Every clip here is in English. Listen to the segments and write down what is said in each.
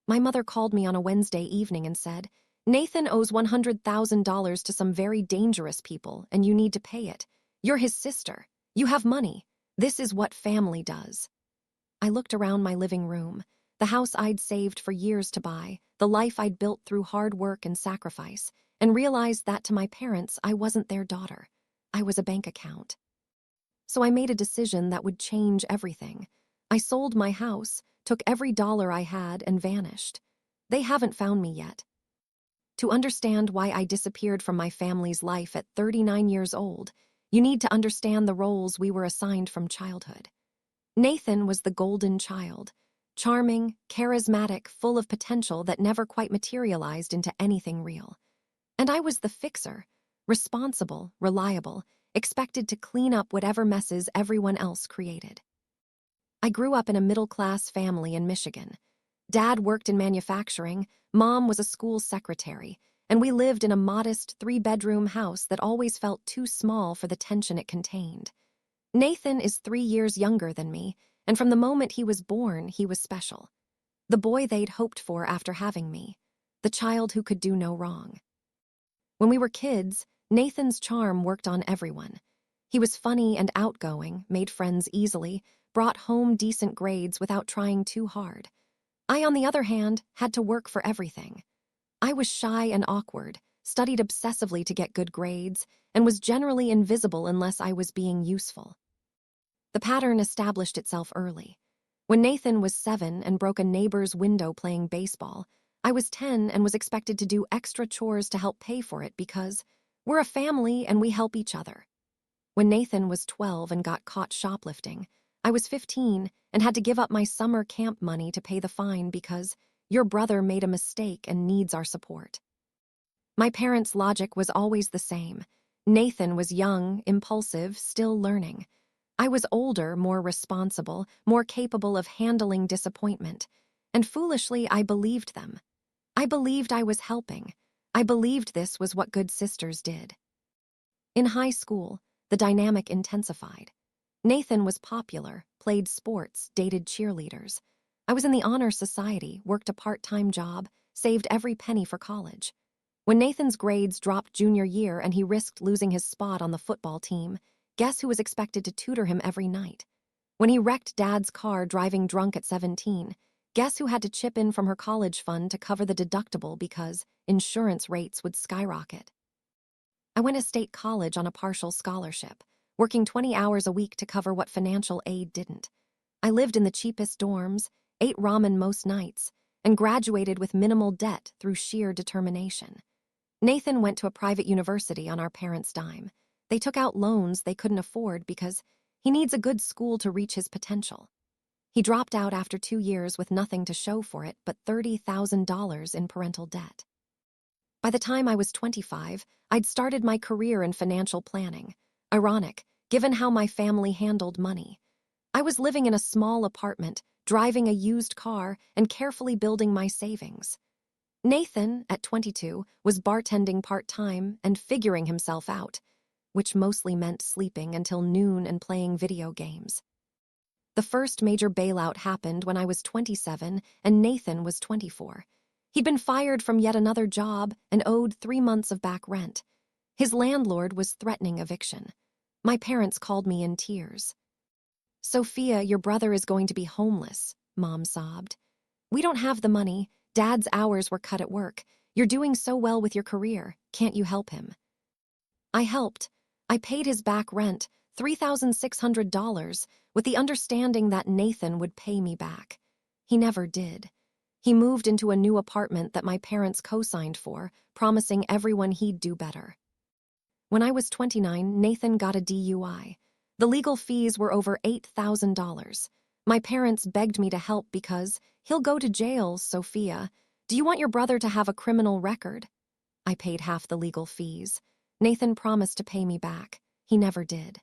My mother called me on a Wednesday evening and said, "Nathan owes $100,000 to some very dangerous people, and you need to pay it. You're his sister. You have money. This is what family does." I looked around my living room, the house I'd saved for years to buy, the life I'd built through hard work and sacrifice, and realized that to my parents, I wasn't their daughter. I was a bank account. So I made a decision that would change everything. I sold my house, took every dollar I had, and vanished. They haven't found me yet. To understand why I disappeared from my family's life at 39 years old, you need to understand the roles we were assigned from childhood. Nathan was the golden child, charming, charismatic, full of potential that never quite materialized into anything real. And I was the fixer, responsible, reliable, expected to clean up whatever messes everyone else created. I grew up in a middle-class family in Michigan. Dad worked in manufacturing, Mom was a school secretary, and we lived in a modest 3-bedroom house that always felt too small for the tension it contained. Nathan is 3 years younger than me, and from the moment he was born, he was special. The boy they'd hoped for after having me, the child who could do no wrong. When we were kids, Nathan's charm worked on everyone. He was funny and outgoing, made friends easily, brought home decent grades without trying too hard. I, on the other hand, had to work for everything. I was shy and awkward, studied obsessively to get good grades, and was generally invisible unless I was being useful. The pattern established itself early. When Nathan was 7 and broke a neighbor's window playing baseball, I was 10 and was expected to do extra chores to help pay for it because we're a family and we help each other. When Nathan was 12 and got caught shoplifting, I was 15 and had to give up my summer camp money to pay the fine because your brother made a mistake and needs our support. My parents' logic was always the same. Nathan was young, impulsive, still learning. I was older, more responsible, more capable of handling disappointment. And foolishly, I believed them. I believed I was helping. I believed this was what good sisters did. In high school, the dynamic intensified. Nathan was popular, played sports, dated cheerleaders. I was in the honor society, worked a part-time job, saved every penny for college. When Nathan's grades dropped junior year and he risked losing his spot on the football team, guess who was expected to tutor him every night? When he wrecked Dad's car driving drunk at 17, guess who had to chip in from her college fund to cover the deductible because insurance rates would skyrocket? I went to state college on a partial scholarship, working 20 hours a week to cover what financial aid didn't. I lived in the cheapest dorms, ate ramen most nights, and graduated with minimal debt through sheer determination. Nathan went to a private university on our parents' dime. They took out loans they couldn't afford because he needs a good school to reach his potential. He dropped out after 2 years with nothing to show for it but $30,000 in parental debt. By the time I was 25, I'd started my career in financial planning. Ironic, given how my family handled money. I was living in a small apartment, driving a used car, and carefully building my savings. Nathan, at 22, was bartending part-time and figuring himself out, which mostly meant sleeping until noon and playing video games. The first major bailout happened when I was 27 and Nathan was 24. He'd been fired from yet another job and owed 3 months of back rent. His landlord was threatening eviction. My parents called me in tears. "Sophia, your brother is going to be homeless," Mom sobbed. "We don't have the money. Dad's hours were cut at work. You're doing so well with your career. Can't you help him?" I helped. I paid his back rent, $3,600, with the understanding that Nathan would pay me back. He never did. He moved into a new apartment that my parents co-signed for, promising everyone he'd do better. When I was 29, Nathan got a DUI. The legal fees were over $8,000. My parents begged me to help because, "He'll go to jail, Sophia. Do you want your brother to have a criminal record?" I paid half the legal fees. Nathan promised to pay me back. He never did.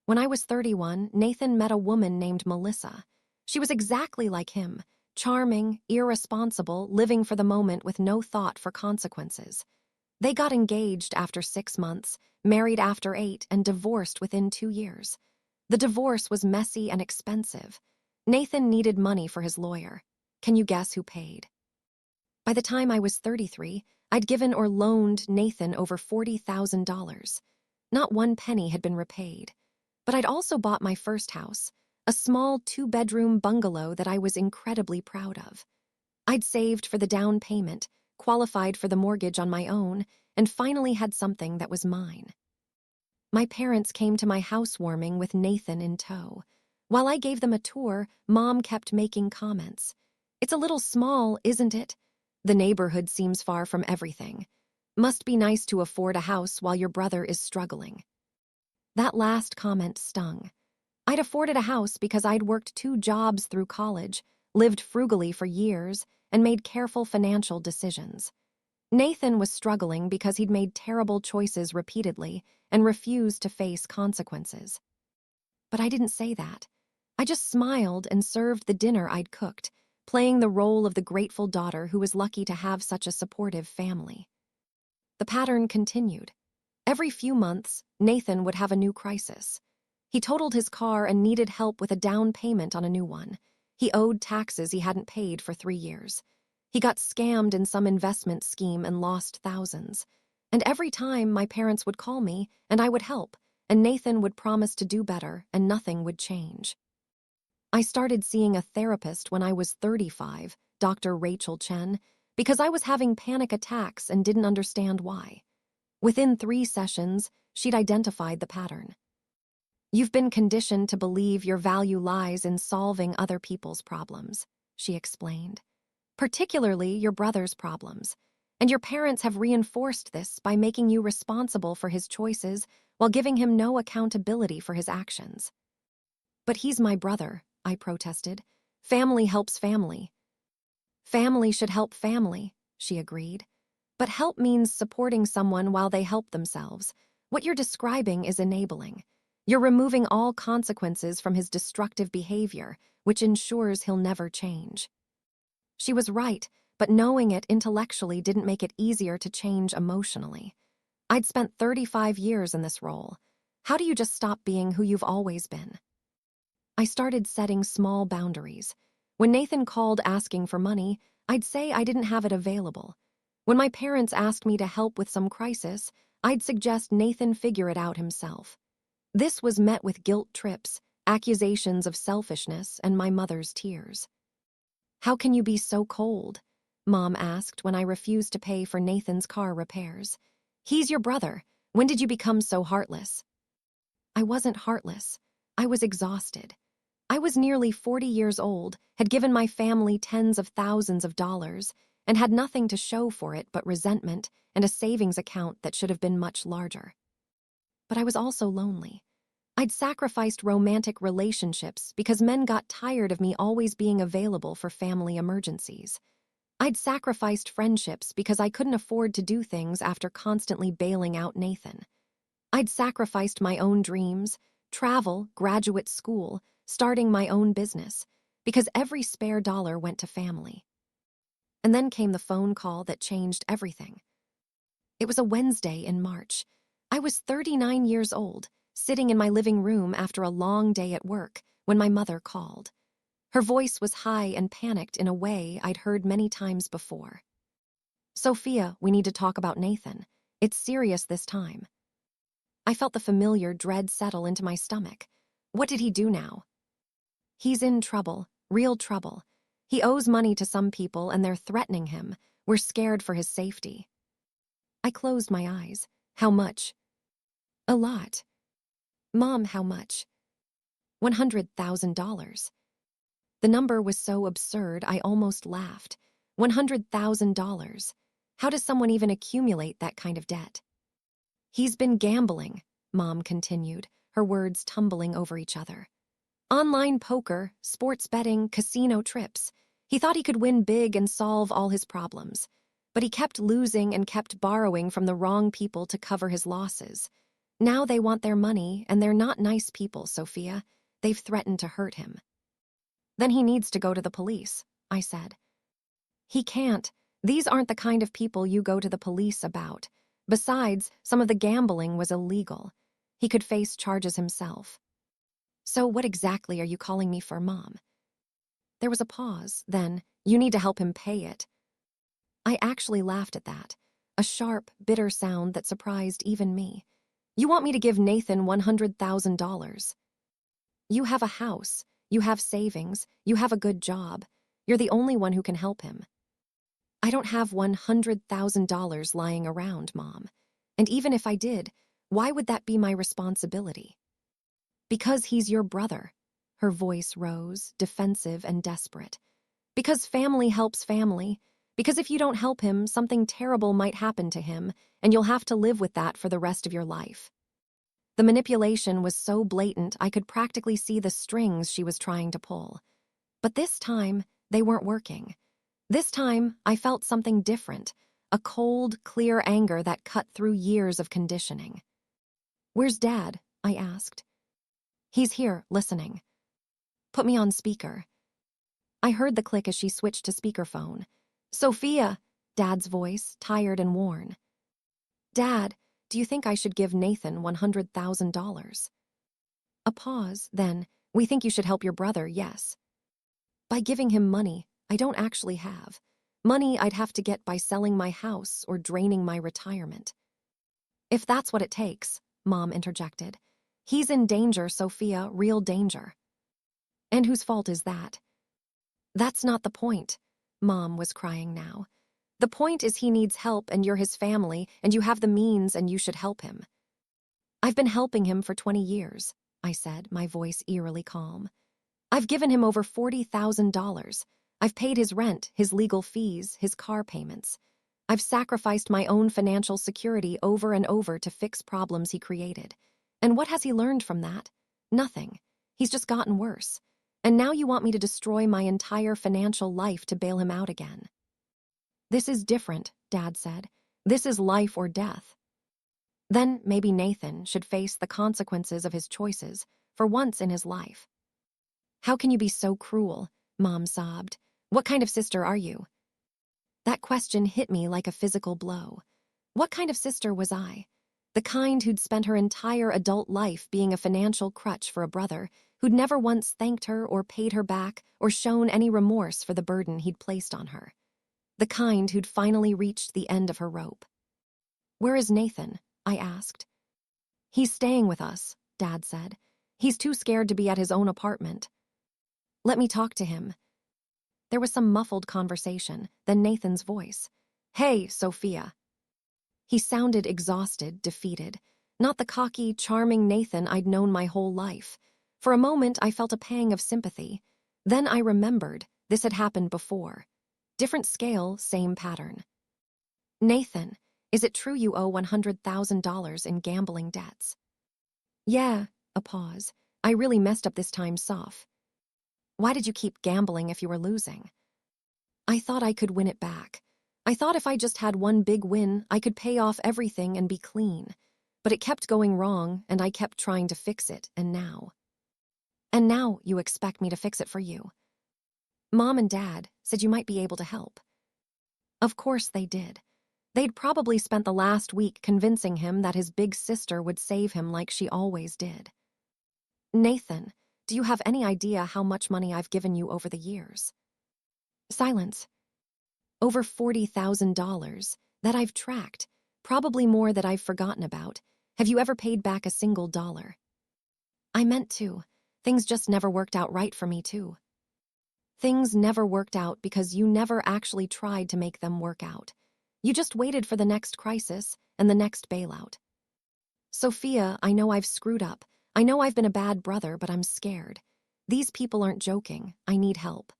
When I was 31, Nathan met a woman named Melissa. She was exactly like him, charming, irresponsible, living for the moment with no thought for consequences. They got engaged after 6 months, married after 8, and divorced within 2 years. The divorce was messy and expensive. Nathan needed money for his lawyer. Can you guess who paid? By the time I was 33, I'd given or loaned Nathan over $40,000. Not one penny had been repaid. But I'd also bought my first house, a small 2-bedroom bungalow that I was incredibly proud of. I'd saved for the down payment, qualified for the mortgage on my own, and finally had something that was mine. My parents came to my housewarming with Nathan in tow. While I gave them a tour, Mom kept making comments. "It's a little small, isn't it? The neighborhood seems far from everything. Must be nice to afford a house while your brother is struggling." That last comment stung. I'd afforded a house because I'd worked 2 jobs through college, lived frugally for years, and made careful financial decisions. Nathan was struggling because he'd made terrible choices repeatedly and refused to face consequences. But I didn't say that. I just smiled and served the dinner I'd cooked, playing the role of the grateful daughter who was lucky to have such a supportive family. The pattern continued. Every few months, Nathan would have a new crisis. He totaled his car and needed help with a down payment on a new one. He owed taxes he hadn't paid for 3 years. He got scammed in some investment scheme and lost thousands. And every time my parents would call me, and I would help, and Nathan would promise to do better, and nothing would change. I started seeing a therapist when I was 35, Dr. Rachel Chen, because I was having panic attacks and didn't understand why. Within 3 sessions, she'd identified the pattern. "You've been conditioned to believe your value lies in solving other people's problems," she explained. "Particularly your brother's problems. And your parents have reinforced this by making you responsible for his choices while giving him no accountability for his actions." "But he's my brother," I protested. "Family helps family." "Family should help family," she agreed. "But help means supporting someone while they help themselves. What you're describing is enabling. You're removing all consequences from his destructive behavior, which ensures he'll never change." She was right, but knowing it intellectually didn't make it easier to change emotionally. I'd spent 35 years in this role. How do you just stop being who you've always been? I started setting small boundaries. When Nathan called asking for money, I'd say I didn't have it available. When my parents asked me to help with some crisis, I'd suggest Nathan figure it out himself. This was met with guilt trips, accusations of selfishness, and my mother's tears. "How can you be so cold?" Mom asked when I refused to pay for Nathan's car repairs. "He's your brother. When did you become so heartless?" I wasn't heartless. I was exhausted. I was nearly 40 years old, had given my family tens of thousands of dollars, and had nothing to show for it but resentment and a savings account that should have been much larger. But I was also lonely. I'd sacrificed romantic relationships because men got tired of me always being available for family emergencies. I'd sacrificed friendships because I couldn't afford to do things after constantly bailing out Nathan. I'd sacrificed my own dreams, travel, graduate school, starting my own business, because every spare dollar went to family. And then came the phone call that changed everything. It was a Wednesday in March. I was 39 years old, sitting in my living room after a long day at work, when my mother called. Her voice was high and panicked in a way I'd heard many times before. "Sophia, we need to talk about Nathan. It's serious this time." I felt the familiar dread settle into my stomach. What did he do now? "He's in trouble, real trouble. He owes money to some people and they're threatening him. We're scared for his safety." I closed my eyes. "How much?" "A lot." "Mom, how much?" $100,000. The number was so absurd I almost laughed. $100,000. How does someone even accumulate that kind of debt? "He's been gambling," Mom continued, her words tumbling over each other. "Online poker, sports betting, casino trips. He thought he could win big and solve all his problems. But he kept losing and kept borrowing from the wrong people to cover his losses. Now they want their money, and they're not nice people, Sophia. They've threatened to hurt him." "Then he needs to go to the police," I said. "He can't. These aren't the kind of people you go to the police about. Besides, some of the gambling was illegal. He could face charges himself." "So what exactly are you calling me for, Mom?" There was a pause, then, You need to help him pay it. I actually laughed at that, a sharp, bitter sound that surprised even me. You want me to give Nathan $100,000? You have a house, you have savings, you have a good job. You're the only one who can help him. I don't have $100,000 lying around, Mom. And even if I did, why would that be my responsibility? Because he's your brother. Her voice rose, defensive and desperate. Because family helps family. Because if you don't help him, something terrible might happen to him, and you'll have to live with that for the rest of your life. The manipulation was so blatant I could practically see the strings she was trying to pull. But this time, they weren't working. This time, I felt something different, a cold, clear anger that cut through years of conditioning. "Where's Dad?" I asked. "He's here, listening." "Put me on speaker." I heard the click as she switched to speakerphone. "Sophia," Dad's voice, tired and worn. "Dad, do you think I should give Nathan $100,000? A pause, then, "We think you should help your brother, yes." "By giving him money I don't actually have. Money I'd have to get by selling my house or draining my retirement." "If that's what it takes," Mom interjected. "He's in danger, Sophia, real danger." "And whose fault is that?" "That's not the point." Mom was crying now. "The point is he needs help and you're his family and you have the means and you should help him." "I've been helping him for 20 years, I said, my voice eerily calm. "I've given him over $40,000. I've paid his rent, his legal fees, his car payments. I've sacrificed my own financial security over and over to fix problems he created. And what has he learned from that? Nothing. He's just gotten worse. And now you want me to destroy my entire financial life to bail him out again." "This is different," Dad said. "This is life or death." Then maybe Nathan should face the consequences of his choices for once in his life. "How can you be so cruel?" Mom sobbed. "What kind of sister are you?" That question hit me like a physical blow. What kind of sister was I? The kind who'd spent her entire adult life being a financial crutch for a brother, who'd never once thanked her or paid her back or shown any remorse for the burden he'd placed on her. The kind who'd finally reached the end of her rope. "Where is Nathan?" I asked. "He's staying with us," Dad said. "He's too scared to be at his own apartment." "Let me talk to him." There was some muffled conversation, then Nathan's voice. "Hey, Sophia." He sounded exhausted, defeated. Not the cocky, charming Nathan I'd known my whole life. For a moment, I felt a pang of sympathy. Then I remembered this had happened before. Different scale, same pattern. "Nathan, is it true you owe $100,000 in gambling debts?" "Yeah," a pause. "I really messed up this time, Soph." "Why did you keep gambling if you were losing?" "I thought I could win it back. I thought if I just had one big win, I could pay off everything and be clean. But it kept going wrong, and I kept trying to fix it, and now..." "And now you expect me to fix it for you?" "Mom and Dad said you might be able to help." Of course they did. They'd probably spent the last week convincing him that his big sister would save him like she always did. "Nathan, do you have any idea how much money I've given you over the years?" Silence. "Over $40,000. That I've tracked. Probably more that I've forgotten about. Have you ever paid back a single dollar?" "I meant to. Things just never worked out right for me, too." "Things never worked out because you never actually tried to make them work out. You just waited for the next crisis and the next bailout." "Sophia, I know I've screwed up. I know I've been a bad brother, but I'm scared. These people aren't joking. I need help."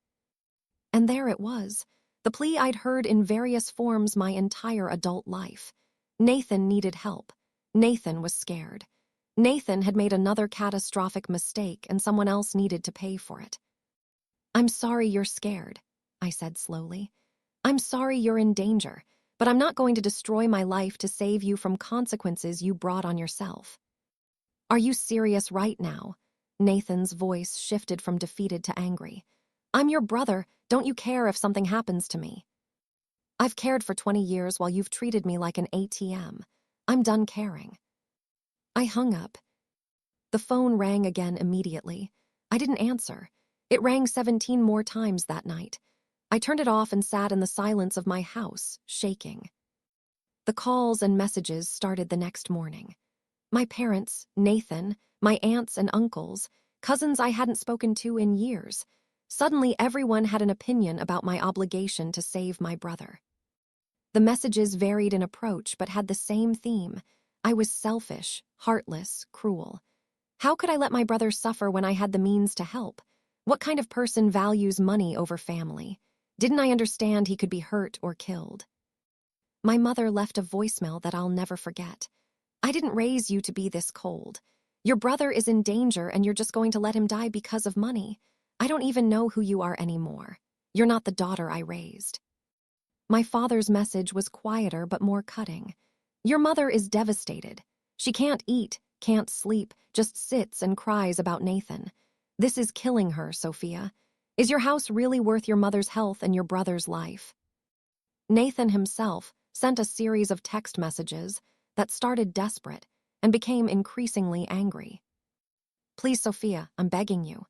And there it was, the plea I'd heard in various forms my entire adult life. Nathan needed help. Nathan was scared. Nathan had made another catastrophic mistake and someone else needed to pay for it. "I'm sorry you're scared," I said slowly. "I'm sorry you're in danger, but I'm not going to destroy my life to save you from consequences you brought on yourself." "Are you serious right now?" Nathan's voice shifted from defeated to angry. "I'm your brother. Don't you care if something happens to me?" "I've cared for 20 years while you've treated me like an ATM. I'm done caring." I hung up. The phone rang again immediately. I didn't answer. It rang 17 more times that night. I turned it off and sat in the silence of my house, shaking. The calls and messages started the next morning. My parents, Nathan, my aunts and uncles, cousins I hadn't spoken to in years. Suddenly, everyone had an opinion about my obligation to save my brother. The messages varied in approach but had the same theme. I was selfish, heartless, cruel. How could I let my brother suffer when I had the means to help? What kind of person values money over family? Didn't I understand he could be hurt or killed? My mother left a voicemail that I'll never forget. I didn't raise you to be this cold. Your brother is in danger and you're just going to let him die because of money. I don't even know who you are anymore. You're not the daughter I raised. My father's message was quieter but more cutting. Your mother is devastated. She can't eat, can't sleep, just sits and cries about Nathan. This is killing her, Sophia. Is your house really worth your mother's health and your brother's life? Nathan himself sent a series of text messages that started desperate and became increasingly angry. Please, Sophia, I'm begging you.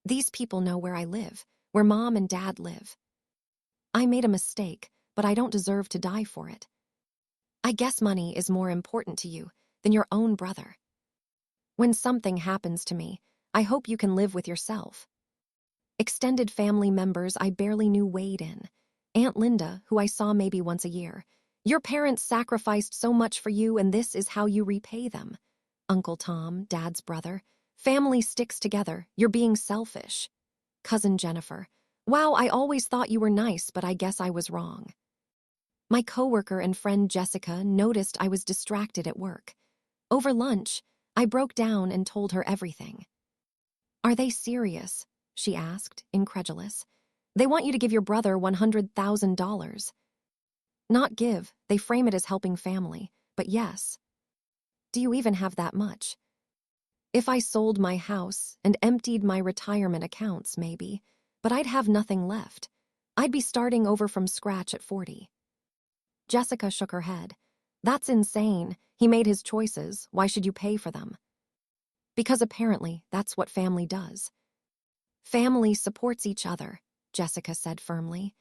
These people know where I live, where Mom and Dad live. I made a mistake, but I don't deserve to die for it. I guess money is more important to you than your own brother. When something happens to me, I hope you can live with yourself. Extended family members I barely knew weighed in. Aunt Linda, who I saw maybe once a year. Your parents sacrificed so much for you and this is how you repay them. Uncle Tom, Dad's brother. Family sticks together. You're being selfish. Cousin Jennifer. Wow, I always thought you were nice, but I guess I was wrong. My coworker and friend Jessica noticed I was distracted at work. Over lunch, I broke down and told her everything. Are they serious? She asked, incredulous. They want you to give your brother $100,000. Not give, they frame it as helping family, but yes. Do you even have that much? If I sold my house and emptied my retirement accounts, maybe, but I'd have nothing left. I'd be starting over from scratch at 40. Jessica shook her head. That's insane. He made his choices. Why should you pay for them? Because apparently that's what family does. Family supports each other, Jessica said firmly.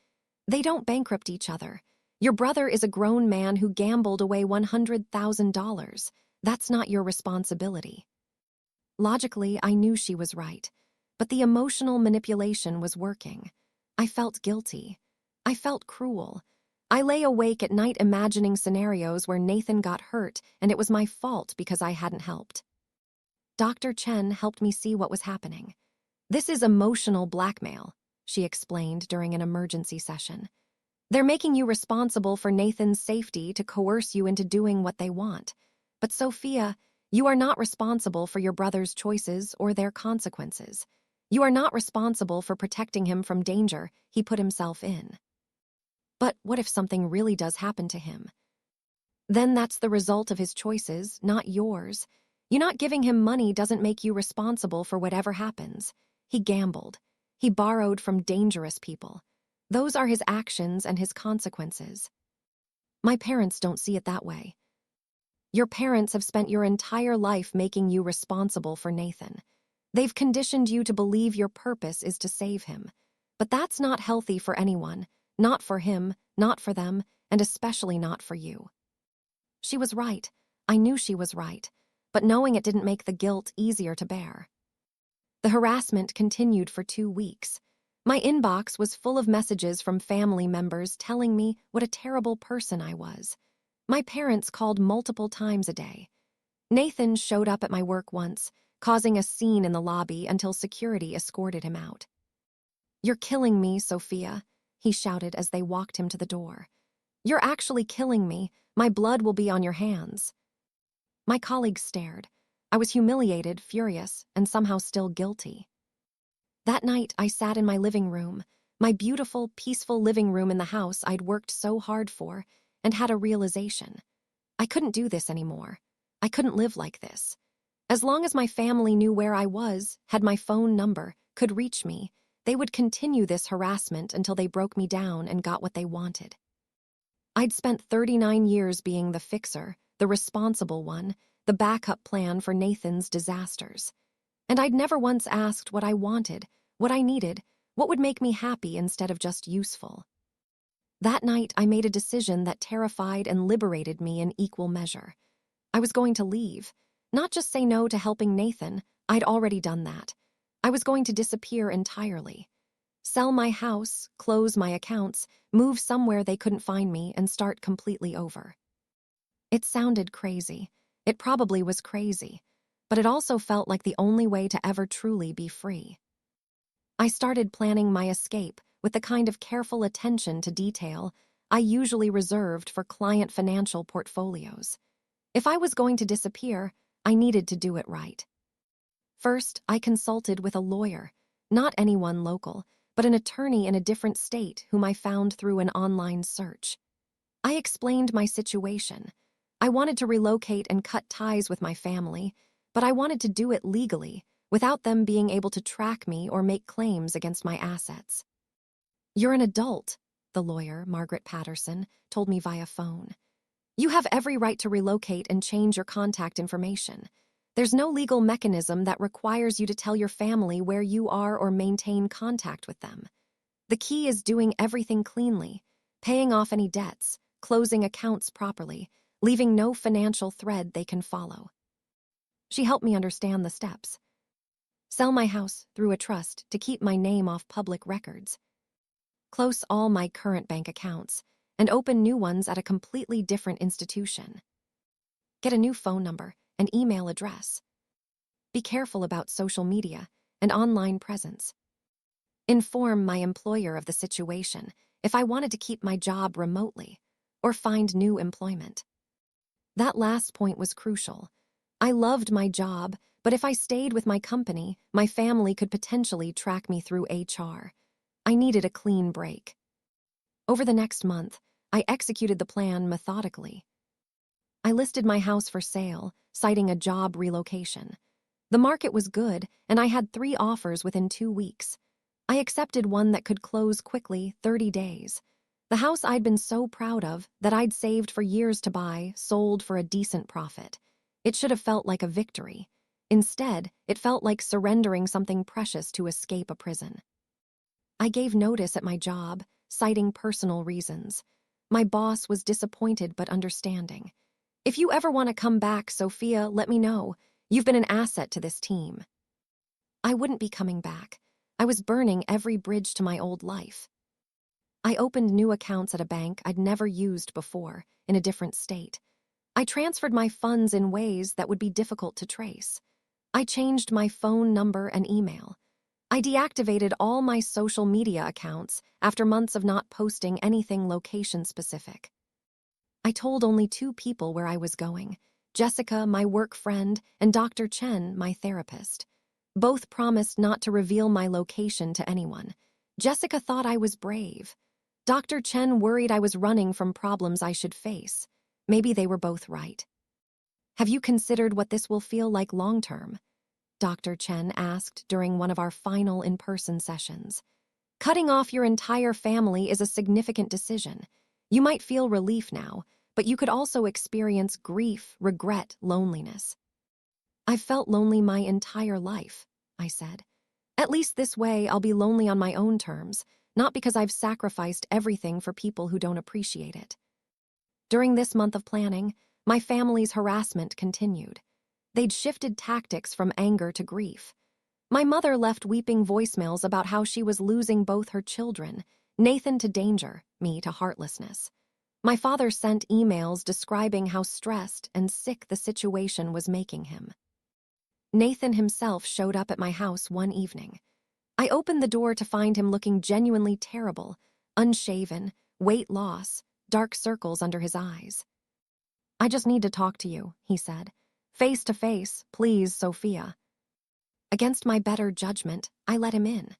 They don't bankrupt each other. Your brother is a grown man who gambled away $100,000. That's not your responsibility. Logically, I knew she was right, but the emotional manipulation was working. I felt guilty. I felt cruel. I lay awake at night imagining scenarios where Nathan got hurt and it was my fault because I hadn't helped. Dr. Chen helped me see what was happening. This is emotional blackmail, she explained during an emergency session. They're making you responsible for Nathan's safety to coerce you into doing what they want. But Sophia, you are not responsible for your brother's choices or their consequences. You are not responsible for protecting him from danger he put himself in. But what if something really does happen to him? Then that's the result of his choices, not yours. You not giving him money doesn't make you responsible for whatever happens. He gambled. He borrowed from dangerous people. Those are his actions and his consequences. My parents don't see it that way. Your parents have spent your entire life making you responsible for Nathan. They've conditioned you to believe your purpose is to save him. But that's not healthy for anyone, not for him, not for them, and especially not for you. She was right. I knew she was right. But knowing it didn't make the guilt easier to bear. The harassment continued for 2 weeks. My inbox was full of messages from family members telling me what a terrible person I was. My parents called multiple times a day. Nathan showed up at my work once, causing a scene in the lobby until security escorted him out. You're killing me, Sophia, he shouted as they walked him to the door. You're actually killing me. My blood will be on your hands. My colleagues stared. I was humiliated, furious, and somehow still guilty. That night, I sat in my living room, my beautiful, peaceful living room in the house I'd worked so hard for, and had a realization. I couldn't do this anymore. I couldn't live like this. As long as my family knew where I was, had my phone number, could reach me, they would continue this harassment until they broke me down and got what they wanted. I'd spent 39 years being the fixer, the responsible one, the backup plan for Nathan's disasters. And I'd never once asked what I wanted, what I needed, What would make me happy instead of just useful? That night, I made a decision that terrified and liberated me in equal measure. I was going to leave, not just say no to helping Nathan. I'd already done that. I was going to disappear entirely. Sell my house, close my accounts, move somewhere they couldn't find me, and start completely over. It sounded crazy. It probably was crazy, but it also felt like the only way to ever truly be free. I started planning my escape with the kind of careful attention to detail I usually reserved for client financial portfolios. If I was going to disappear, I needed to do it right. First, I consulted with a lawyer, not anyone local, but an attorney in a different state whom I found through an online search. I explained my situation. I wanted to relocate and cut ties with my family, but I wanted to do it legally, without them being able to track me or make claims against my assets. "You're an adult," the lawyer, Margaret Patterson, told me via phone. "You have every right to relocate and change your contact information. There's no legal mechanism that requires you to tell your family where you are or maintain contact with them. The key is doing everything cleanly, paying off any debts, closing accounts properly, leaving no financial thread they can follow." She helped me understand the steps. Sell my house through a trust to keep my name off public records. Close all my current bank accounts and open new ones at a completely different institution. Get a new phone number and email address. Be careful about social media and online presence. Inform my employer of the situation if I wanted to keep my job remotely or find new employment. That last point was crucial. I loved my job, but if I stayed with my company, my family could potentially track me through HR. I needed a clean break. Over the next month, I executed the plan methodically. I listed my house for sale, citing a job relocation. The market was good, and I had 3 offers within 2 weeks. I accepted one that could close quickly, 30 days. The house I'd been so proud of, that I'd saved for years to buy, sold for a decent profit. It should have felt like a victory. Instead, it felt like surrendering something precious to escape a prison. I gave notice at my job, citing personal reasons. My boss was disappointed but understanding. "If you ever want to come back, Sophia, let me know. You've been an asset to this team." I wouldn't be coming back. I was burning every bridge to my old life. I opened new accounts at a bank I'd never used before, in a different state. I transferred my funds in ways that would be difficult to trace. I changed my phone number and email. I deactivated all my social media accounts after months of not posting anything location-specific. I told only 2 people where I was going: Jessica, my work friend, and Dr. Chen, my therapist. Both promised not to reveal my location to anyone. Jessica thought I was brave. Dr. Chen worried I was running from problems I should face. Maybe they were both right. "Have you considered what this will feel like long-term?" Dr. Chen asked during one of our final in-person sessions. "Cutting off your entire family is a significant decision. You might feel relief now, but you could also experience grief, regret, loneliness." "I've felt lonely my entire life," I said. "At least this way I'll be lonely on my own terms, not because I've sacrificed everything for people who don't appreciate it." During this month of planning, my family's harassment continued. They'd shifted tactics from anger to grief. My mother left weeping voicemails about how she was losing both her children, Nathan to danger, me to heartlessness. My father sent emails describing how stressed and sick the situation was making him. Nathan himself showed up at my house one evening. I opened the door to find him looking genuinely terrible, unshaven, weight loss, dark circles under his eyes. "I just need to talk to you," he said. "Face to face, please, Sophia." Against my better judgment, I let him in.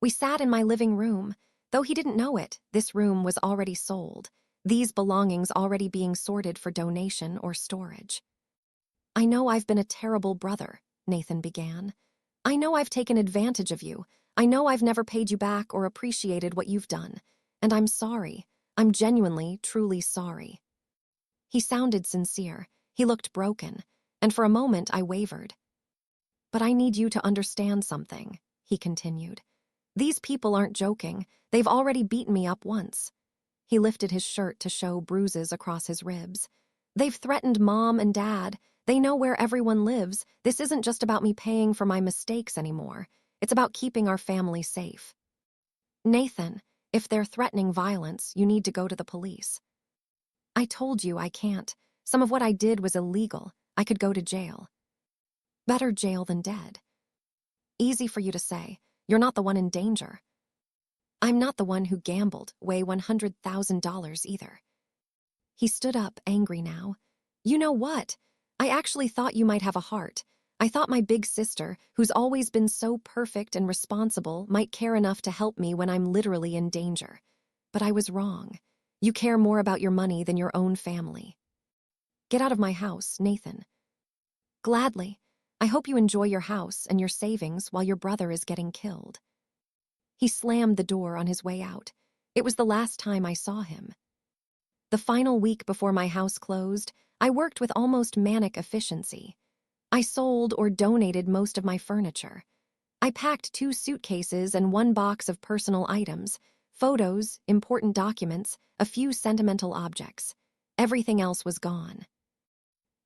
We sat in my living room. Though he didn't know it, this room was already sold, these belongings already being sorted for donation or storage. "I know I've been a terrible brother," Nathan began. "I know I've taken advantage of you. I know I've never paid you back or appreciated what you've done. And I'm sorry. I'm genuinely, truly sorry." He sounded sincere. He looked broken. And for a moment, I wavered. "But I need you to understand something," he continued. These people aren't joking. They've already beaten me up once. He lifted his shirt to show bruises across his ribs. They've threatened Mom and Dad. They know where everyone lives. This isn't just about me paying for my mistakes anymore. It's about keeping our family safe. Nathan, if they're threatening violence, you need to go to the police. I told you I can't. Some of what I did was illegal. I could go to jail. Better jail than dead. Easy for you to say. You're not the one in danger. I'm not the one who gambled away $100,000 either. He stood up, angry now. You know what? I actually thought you might have a heart. I thought my big sister, who's always been so perfect and responsible, might care enough to help me when I'm literally in danger. But I was wrong. You care more about your money than your own family. Get out of my house, Nathan. Gladly. I hope you enjoy your house and your savings while your brother is getting killed. He slammed the door on his way out. It was the last time I saw him. The final week before my house closed, I worked with almost manic efficiency. I sold or donated most of my furniture. I packed 2 suitcases and 1 box of personal items, photos, important documents, a few sentimental objects. Everything else was gone.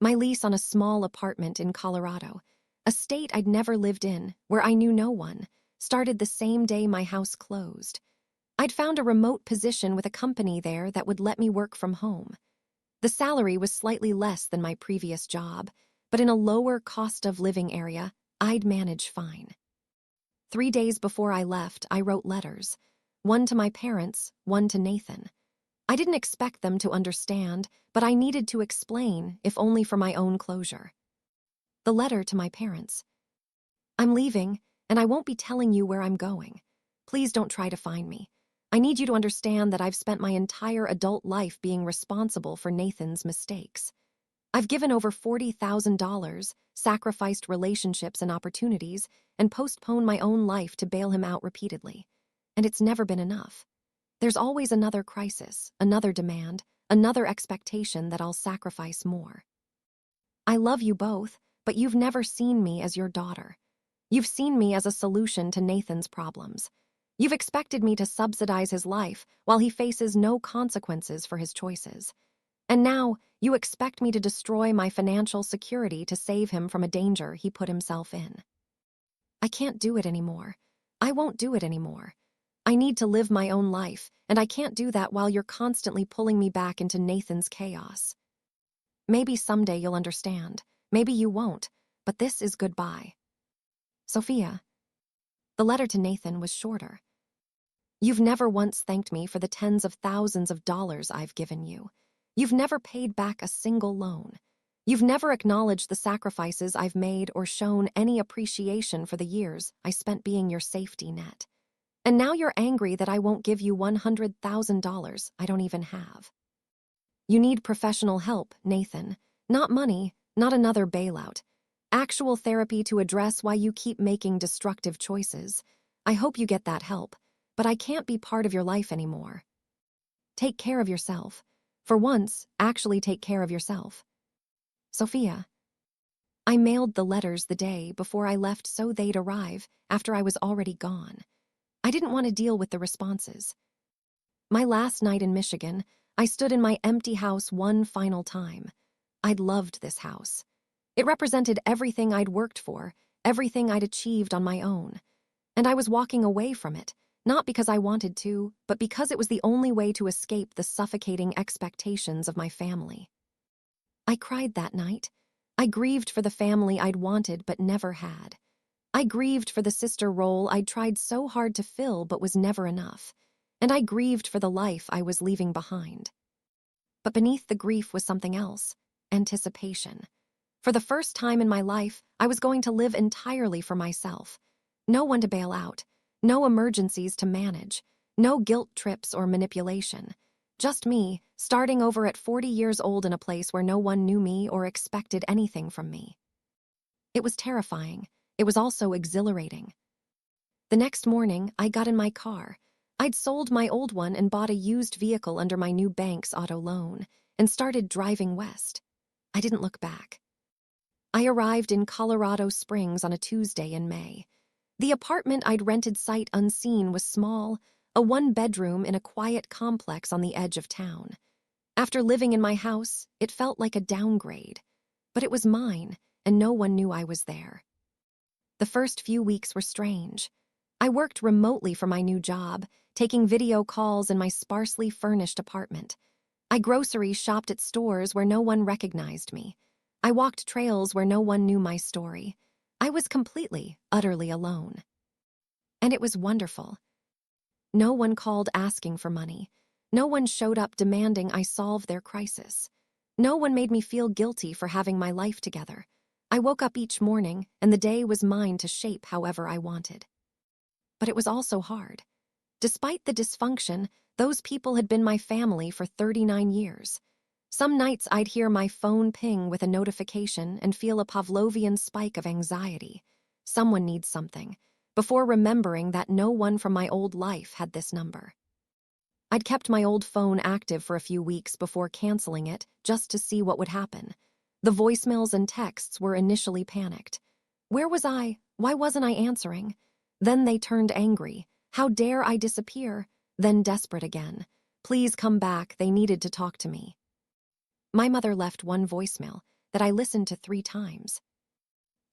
My lease on a small apartment in Colorado, a state I'd never lived in, where I knew no one, started the same day my house closed. I'd found a remote position with a company there that would let me work from home. The salary was slightly less than my previous job, but in a lower cost of living area, I'd manage fine. 3 days before I left, I wrote letters, one to my parents, one to Nathan. I didn't expect them to understand, but I needed to explain, if only for my own closure. The letter to my parents. I'm leaving, and I won't be telling you where I'm going. Please don't try to find me. I need you to understand that I've spent my entire adult life being responsible for Nathan's mistakes. I've given over $40,000, sacrificed relationships and opportunities, and postponed my own life to bail him out repeatedly. And it's never been enough. There's always another crisis, another demand, another expectation that I'll sacrifice more. I love you both, but you've never seen me as your daughter. You've seen me as a solution to Nathan's problems. You've expected me to subsidize his life while he faces no consequences for his choices. And now, you expect me to destroy my financial security to save him from a danger he put himself in. I can't do it anymore. I won't do it anymore. I need to live my own life, and I can't do that while you're constantly pulling me back into Nathan's chaos. Maybe someday you'll understand. Maybe you won't, but this is goodbye. Sophia. The letter to Nathan was shorter. You've never once thanked me for the tens of thousands of dollars I've given you. You've never paid back a single loan. You've never acknowledged the sacrifices I've made or shown any appreciation for the years I spent being your safety net. And now you're angry that I won't give you $100,000 I don't even have. You need professional help, Nathan. Not money, not another bailout. Actual therapy to address why you keep making destructive choices. I hope you get that help, but I can't be part of your life anymore. Take care of yourself. For once, actually take care of yourself. Sophia. I mailed the letters the day before I left so they'd arrive after I was already gone. I didn't want to deal with the responses. My last night in Michigan, I stood in my empty house one final time. I'd loved this house. It represented everything I'd worked for, everything I'd achieved on my own. And I was walking away from it, not because I wanted to, but because it was the only way to escape the suffocating expectations of my family. I cried that night. I grieved for the family I'd wanted but never had. I grieved for the sister role I'd tried so hard to fill but was never enough. And I grieved for the life I was leaving behind. But beneath the grief was something else, anticipation. For the first time in my life, I was going to live entirely for myself. No one to bail out, no emergencies to manage, no guilt trips or manipulation. Just me, starting over at 40 years old in a place where no one knew me or expected anything from me. It was terrifying. It was also exhilarating. The next morning, I got in my car. I'd sold my old one and bought a used vehicle under my new bank's auto loan and started driving west. I didn't look back. I arrived in Colorado Springs on a Tuesday in May. The apartment I'd rented sight unseen was small, a one-bedroom in a quiet complex on the edge of town. After living in my house, it felt like a downgrade. But it was mine, and no one knew I was there. The first few weeks were strange. I worked remotely for my new job, taking video calls in my sparsely furnished apartment. I grocery shopped at stores where no one recognized me. I walked trails where no one knew my story. I was completely, utterly alone. And it was wonderful. No one called asking for money. No one showed up demanding I solve their crisis. No one made me feel guilty for having my life together. I woke up each morning, and the day was mine to shape however I wanted. But it was also hard. Despite the dysfunction, those people had been my family for 39 years. Some nights I'd hear my phone ping with a notification and feel a Pavlovian spike of anxiety. Someone needs something, before remembering that no one from my old life had this number. I'd kept my old phone active for a few weeks before canceling it just to see what would happen. The voicemails and texts were initially panicked. Where was I? Why wasn't I answering? Then they turned angry. How dare I disappear? Then desperate again. Please come back, they needed to talk to me. My mother left one voicemail that I listened to 3 times.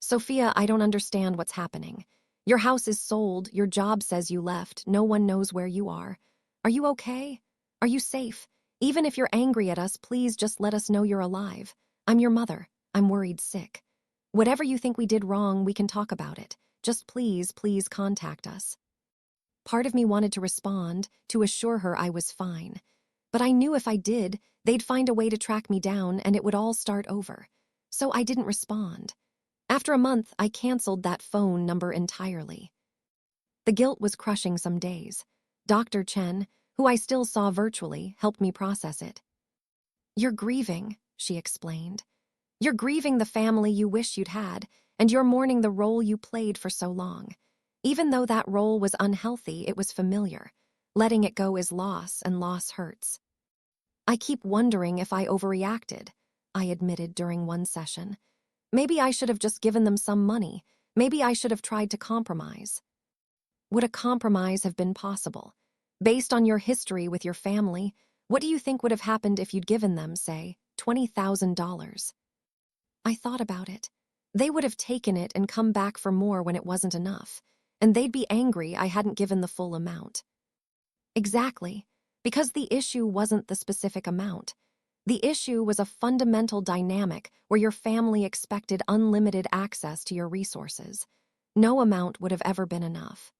Sophia, I don't understand what's happening. Your house is sold, your job says you left, no one knows where you are. Are you okay? Are you safe? Even if you're angry at us, please just let us know you're alive. I'm your mother. I'm worried sick. Whatever you think we did wrong, we can talk about it. Just please contact us. Part of me wanted to respond, to assure her I was fine. But I knew if I did, they'd find a way to track me down and it would all start over. So I didn't respond. After a month, I canceled that phone number entirely. The guilt was crushing some days. Dr. Chen, who I still saw virtually, helped me process it. You're grieving, she explained. You're grieving the family you wish you'd had, and you're mourning the role you played for so long. Even though that role was unhealthy, it was familiar. Letting it go is loss, and loss hurts. I keep wondering if I overreacted, I admitted during one session. Maybe I should have just given them some money. Maybe I should have tried to compromise. Would a compromise have been possible? Based on your history with your family, what do you think would have happened if you'd given them, say, $20,000? I thought about it. They would have taken it and come back for more when it wasn't enough, and they'd be angry I hadn't given the full amount. Exactly, because the issue wasn't the specific amount. The issue was a fundamental dynamic where your family expected unlimited access to your resources. No amount would have ever been enough.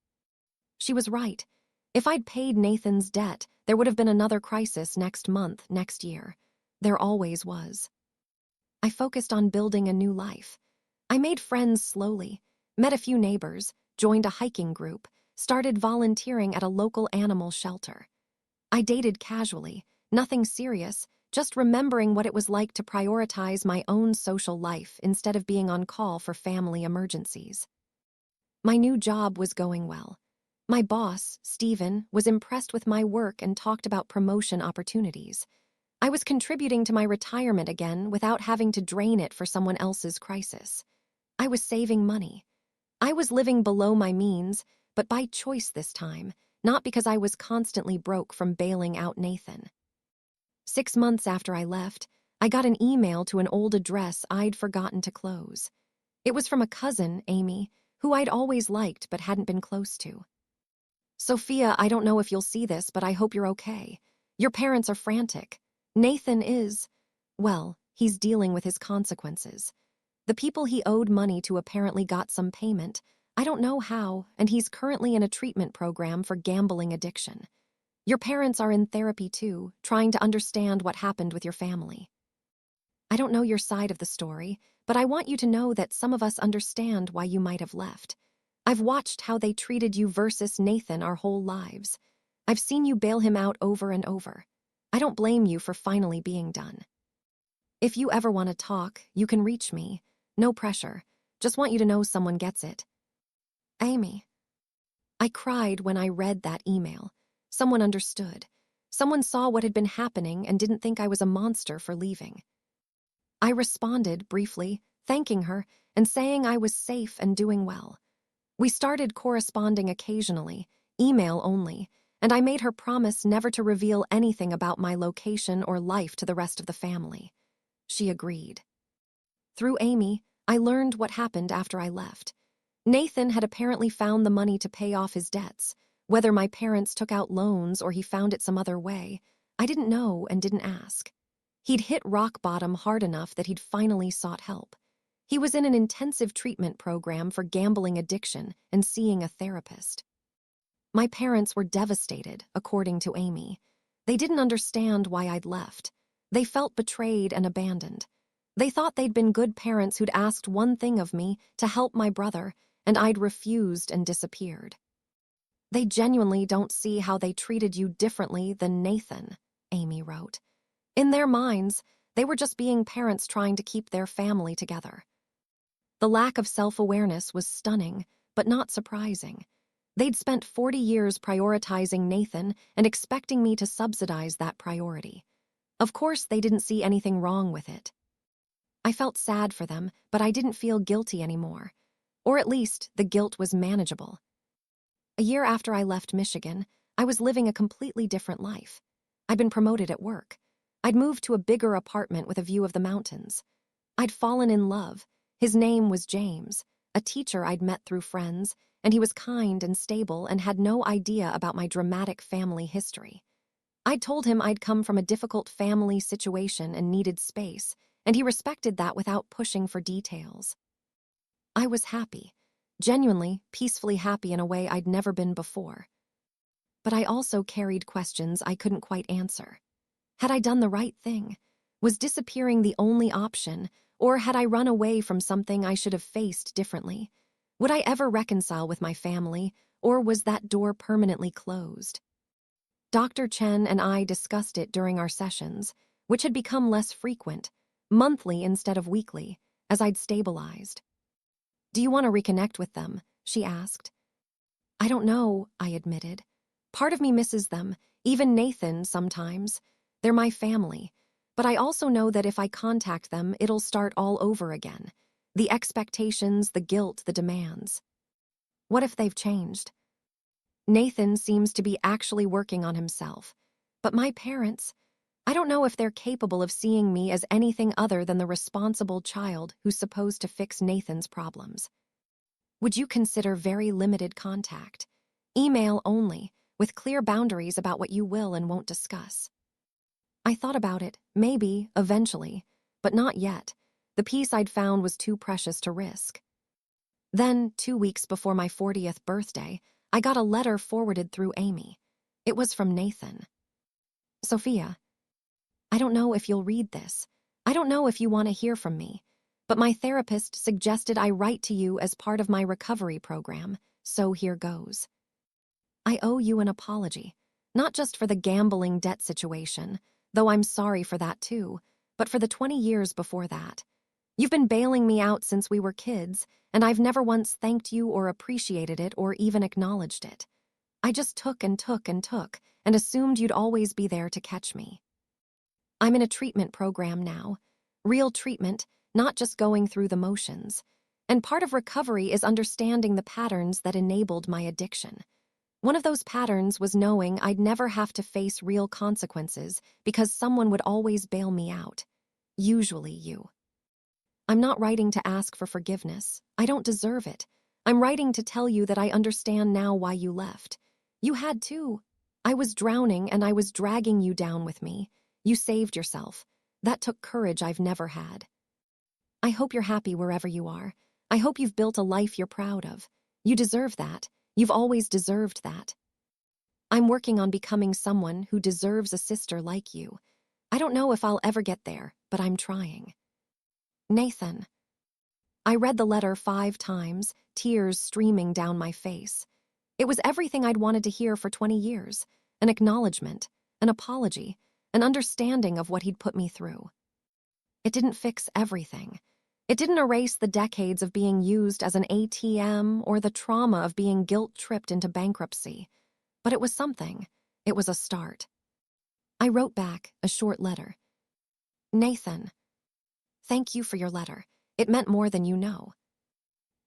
She was right. If I'd paid Nathan's debt, there would have been another crisis next month, next year. There always was. I focused on building a new life. I made friends slowly, met a few neighbors, joined a hiking group, started volunteering at a local animal shelter. I dated casually, nothing serious, just remembering what it was like to prioritize my own social life instead of being on call for family emergencies. My new job was going well. My boss, Stephen, was impressed with my work and talked about promotion opportunities. I was contributing to my retirement again without having to drain it for someone else's crisis. I was saving money. I was living below my means, but by choice this time, not because I was constantly broke from bailing out Nathan. 6 months after I left, I got an email to an old address I'd forgotten to close. It was from a cousin, Amy, who I'd always liked but hadn't been close to. Sophia, I don't know if you'll see this, but I hope you're okay. Your parents are frantic. Nathan is, well, he's dealing with his consequences. The people he owed money to apparently got some payment. I don't know how, and he's currently in a treatment program for gambling addiction. Your parents are in therapy too, trying to understand what happened with your family. I don't know your side of the story, but I want you to know that some of us understand why you might have left. I've watched how they treated you versus Nathan our whole lives. I've seen you bail him out over and over. I don't blame you for finally being done. If you ever want to talk, you can reach me. No pressure. Just want you to know someone gets it. Amy. I cried when I read that email. Someone understood. Someone saw what had been happening and didn't think I was a monster for leaving. I responded briefly, thanking her and saying I was safe and doing well. We started corresponding occasionally, email only, and I made her promise never to reveal anything about my location or life to the rest of the family. She agreed. Through Amy, I learned what happened after I left. Nathan had apparently found the money to pay off his debts. Whether my parents took out loans or he found it some other way, I didn't know and didn't ask. He'd hit rock bottom hard enough that he'd finally sought help. He was in an intensive treatment program for gambling addiction and seeing a therapist. My parents were devastated, according to Amy. They didn't understand why I'd left. They felt betrayed and abandoned. They thought they'd been good parents who'd asked one thing of me, to help my brother, and I'd refused and disappeared. They genuinely don't see how they treated you differently than Nathan, Amy wrote. In their minds, they were just being parents trying to keep their family together. The lack of self-awareness was stunning, but not surprising. They'd spent 40 years prioritizing Nathan and expecting me to subsidize that priority. Of course, they didn't see anything wrong with it. I felt sad for them, but I didn't feel guilty anymore. Or at least, the guilt was manageable. A year after I left Michigan, I was living a completely different life. I'd been promoted at work. I'd moved to a bigger apartment with a view of the mountains. I'd fallen in love. His name was James, a teacher I'd met through friends, and he was kind and stable and had no idea about my dramatic family history. I'd told him I'd come from a difficult family situation and needed space, and he respected that without pushing for details. I was happy, genuinely, peacefully happy in a way I'd never been before. But I also carried questions I couldn't quite answer. Had I done the right thing? Was disappearing the only option, or had I run away from something I should have faced differently? Would I ever reconcile with my family, or was that door permanently closed? Dr. Chen and I discussed it during our sessions, which had become less frequent, monthly instead of weekly, as I'd stabilized. "Do you want to reconnect with them?" she asked. "I don't know," I admitted. "Part of me misses them, even Nathan sometimes. They're my family. But I also know that if I contact them, it'll start all over again. The expectations, the guilt, the demands. What if they've changed? Nathan seems to be actually working on himself. But my parents, I don't know if they're capable of seeing me as anything other than the responsible child who's supposed to fix Nathan's problems. Would you consider very limited contact? Email only, with clear boundaries about what you will and won't discuss." I thought about it, maybe, eventually, but not yet. The peace I'd found was too precious to risk. Then, 2 weeks before my 40th birthday, I got a letter forwarded through Amy. It was from Nathan. "Sophia, I don't know if you'll read this. I don't know if you want to hear from me, but my therapist suggested I write to you as part of my recovery program, so here goes. I owe you an apology, not just for the gambling debt situation, though I'm sorry for that too, but for the 20 years before that. You've been bailing me out since we were kids, and I've never once thanked you or appreciated it or even acknowledged it. I just took and took and took, and assumed you'd always be there to catch me. I'm in a treatment program now. Real treatment, not just going through the motions. And part of recovery is understanding the patterns that enabled my addiction. One of those patterns was knowing I'd never have to face real consequences because someone would always bail me out. Usually you. I'm not writing to ask for forgiveness. I don't deserve it. I'm writing to tell you that I understand now why you left. You had too. I was drowning and I was dragging you down with me. You saved yourself. That took courage I've never had. I hope you're happy wherever you are. I hope you've built a life you're proud of. You deserve that. You've always deserved that. I'm working on becoming someone who deserves a sister like you. I don't know if I'll ever get there, but I'm trying. Nathan." I read the letter 5 times, tears streaming down my face. It was everything I'd wanted to hear for 20 years. An acknowledgement, an apology, an understanding of what he'd put me through. It didn't fix everything. It didn't erase the decades of being used as an ATM or the trauma of being guilt-tripped into bankruptcy. But it was something. It was a start. I wrote back a short letter. "Nathan, thank you for your letter. It meant more than you know.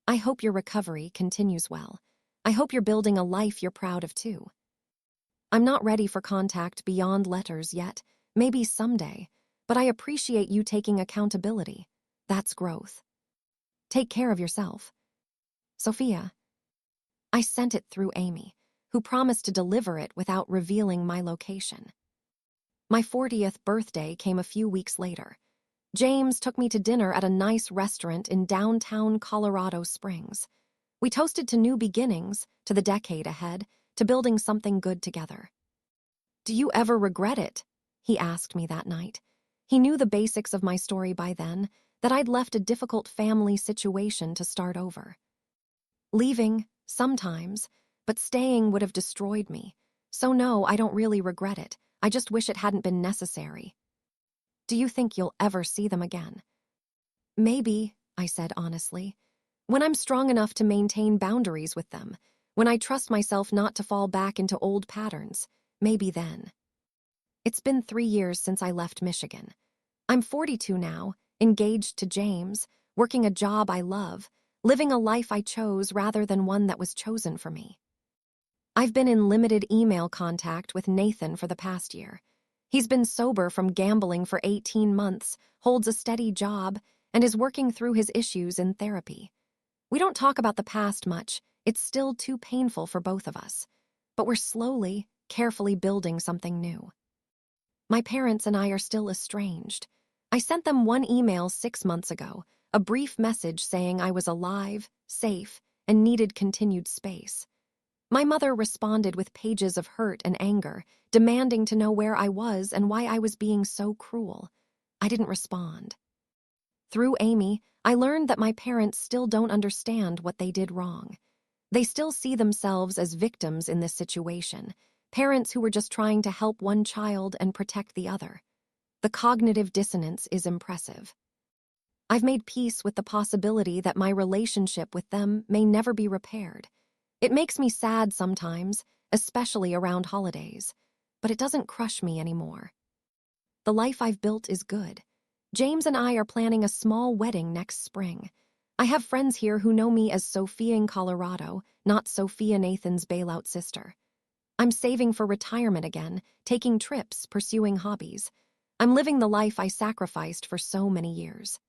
I hope your recovery continues well. I hope you're building a life you're proud of too. I'm not ready for contact beyond letters yet, maybe someday, but I appreciate you taking accountability. That's growth. Take care of yourself. Sophia. I sent it through Amy, who promised to deliver it without revealing my location. My 40th birthday came a few weeks later. James took me to dinner at a nice restaurant in downtown Colorado Springs. We toasted to new beginnings, to the decade ahead, to building something good together. Do you ever regret it? He asked me that night. He knew the basics of my story by then, that I'd left a difficult family situation to start over. Leaving, sometimes, but staying would have destroyed me. So no, I don't really regret it. I just wish it hadn't been necessary. Do you think you'll ever see them again? Maybe, I said honestly. When I'm strong enough to maintain boundaries with them, when I trust myself not to fall back into old patterns, maybe then. It's been 3 years since I left Michigan. I'm 42 now, engaged to James, working a job I love, living a life I chose rather than one that was chosen for me. I've been in limited email contact with Nathan for the past year. He's been sober from gambling for 18 months, holds a steady job, and is working through his issues in therapy. We don't talk about the past much. It's still too painful for both of us. But we're slowly, carefully building something new. My parents and I are still estranged. I sent them one email 6 months ago, a brief message saying I was alive, safe, and needed continued space. My mother responded with pages of hurt and anger, demanding to know where I was and why I was being so cruel. I didn't respond. Through Amy, I learned that my parents still don't understand what they did wrong. They still see themselves as victims in this situation, parents who were just trying to help one child and protect the other. The cognitive dissonance is impressive. I've made peace with the possibility that my relationship with them may never be repaired. It makes me sad sometimes, especially around holidays, but it doesn't crush me anymore. The life I've built is good. James and I are planning a small wedding next spring. I have friends here who know me as Sophia in Colorado, not Sophia, Nathan's bailout sister. I'm saving for retirement again, taking trips, pursuing hobbies. I'm living the life I sacrificed for so many years.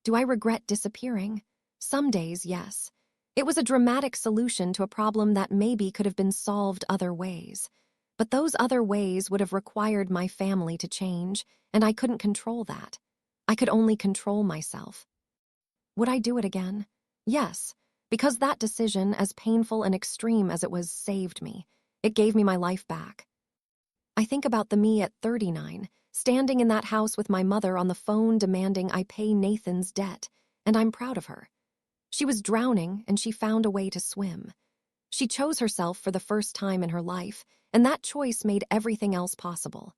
Do I regret disappearing? Some days, yes. It was a dramatic solution to a problem that maybe could have been solved other ways. But those other ways would have required my family to change, and I couldn't control that. I could only control myself. Would I do it again? Yes, because that decision, as painful and extreme as it was, saved me. It gave me my life back. I think about the me at 39, standing in that house with my mother on the phone demanding I pay Nathan's debt, and I'm proud of her. She was drowning, and she found a way to swim. She chose herself for the first time in her life, and that choice made everything else possible.